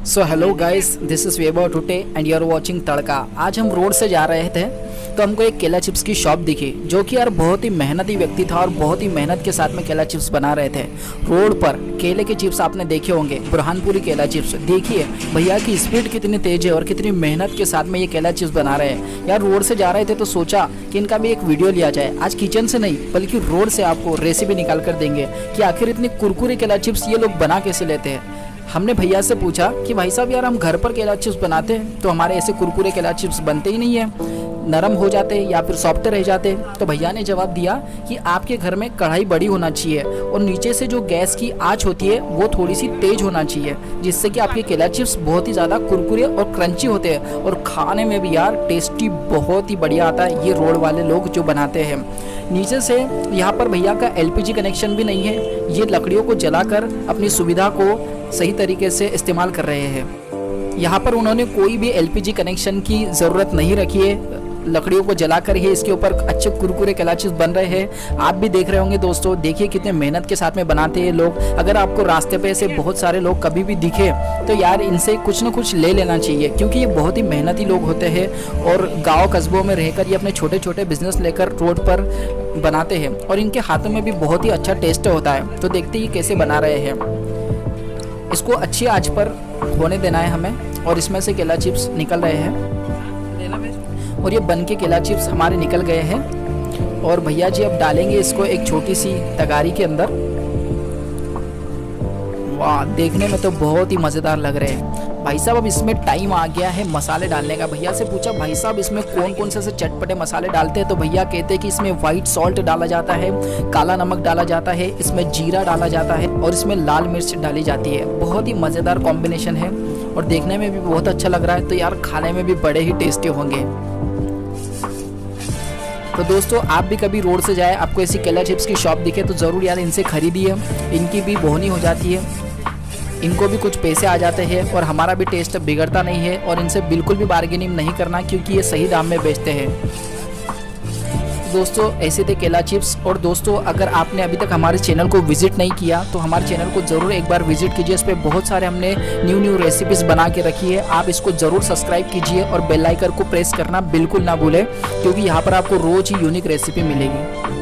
So hello guys, this is वेबो today and you are watching Tadka. आज हम road से जा रहे थे तो हमको एक केला चिप्स की शॉप दिखी, जो कि यार बहुत ही मेहनती व्यक्ति था और बहुत ही मेहनत के साथ में केला चिप्स बना रहे थे। रोड पर केले के चिप्स आपने देखे होंगे, बुरहानपुरी केला चिप्स। देखिए भैया की स्पीड कितनी तेज है और कितनी मेहनत के साथ में ये केला चिप्स बना रहे हैं। यार रोड से जा रहे थे तो सोचा कि इनका भी एक वीडियो लिया जाए। आज किचन से नहीं बल्कि रोड से आपको रेसिपी निकाल कर देंगे कि आखिर इतनी कुरकुरी केला चिप्स ये लोग बना कैसे लेते हैं। हमने भैया से पूछा कि भाई साहब यार हम घर पर केला चिप्स बनाते हैं तो हमारे ऐसे कुरकुरे केला चिप्स बनते ही नहीं है, नरम हो जाते या फिर सॉफ्ट रह जाते। तो भैया ने जवाब दिया कि आपके घर में कढ़ाई बड़ी होना चाहिए और नीचे से जो गैस की आंच होती है वो थोड़ी सी तेज होना चाहिए, जिससे कि आपके केला चिप्स बहुत ही ज़्यादा कुरकुरे और क्रंची होते हैं और खाने में भी यार टेस्टी बहुत ही बढ़िया आता है। ये रोड वाले लोग जो बनाते हैं। नीचे से यहाँ पर भैया का एलपीजी कनेक्शन भी नहीं है, ये लकड़ियों को जलाकर अपनी सुविधा को सही तरीके से इस्तेमाल कर रहे हैं। यहाँ पर उन्होंने कोई भी एलपीजी कनेक्शन की ज़रूरत नहीं रखी है, लकड़ियों को जलाकर ही इसके ऊपर अच्छे कुरकुरे केला चिप्स बन रहे हैं। आप भी देख रहे होंगे दोस्तों, देखिए कितने मेहनत के साथ में बनाते हैं लोग। अगर आपको रास्ते पे ऐसे बहुत सारे लोग कभी भी दिखे तो यार इनसे कुछ ना कुछ ले लेना चाहिए, क्योंकि ये बहुत ही मेहनती लोग होते हैं और गाँव कस्बों में रहकर ये अपने छोटे छोटे बिजनेस लेकर रोड पर बनाते हैं और इनके हाथों में भी बहुत ही अच्छा टेस्ट होता है। तो देखते ही कैसे बना रहे हैं। इसको अच्छी आंच पर होने देना है हमें और इसमें से केला चिप्स निकल रहे हैं और ये बन के केला चिप्स हमारे निकल गए हैं। और भैया जी अब डालेंगे इसको एक छोटी सी तगारी के अंदर। वाह, देखने में तो बहुत ही मज़ेदार लग रहे हैं। भाई साहब अब इसमें टाइम आ गया है मसाले डालने का। भैया से पूछा भाई साहब इसमें कौन कौन से चटपटे मसाले डालते हैं, तो भैया कहते हैं कि इसमें वाइट सॉल्ट डाला जाता है, काला नमक डाला जाता है, इसमें जीरा डाला जाता है और इसमें लाल मिर्च डाली जाती है। बहुत ही मज़ेदार कॉम्बिनेशन है और देखने में भी बहुत अच्छा लग रहा है, तो यार खाने में भी बड़े ही टेस्टी होंगे। तो दोस्तों आप भी कभी रोड से जाए, आपको ऐसी केला चिप्स की शॉप दिखे तो ज़रूर यार इनसे खरीदिए। इनकी भी बोहनी हो जाती है, इनको भी कुछ पैसे आ जाते हैं और हमारा भी टेस्ट बिगड़ता नहीं है। और इनसे बिल्कुल भी बार्गेनिंग नहीं करना, क्योंकि ये सही दाम में बेचते हैं। दोस्तों ऐसे थे केला चिप्स। और दोस्तों अगर आपने अभी तक हमारे चैनल को विजिट नहीं किया तो हमारे चैनल को ज़रूर एक बार विजिट कीजिए। इस पर बहुत सारे हमने न्यू रेसिपीज़ बना के रखी है। आप इसको ज़रूर सब्सक्राइब कीजिए और बेल आइकन को प्रेस करना बिल्कुल ना भूलें, क्योंकि यहाँ पर आपको रोज़ ही यूनिक रेसिपी मिलेगी।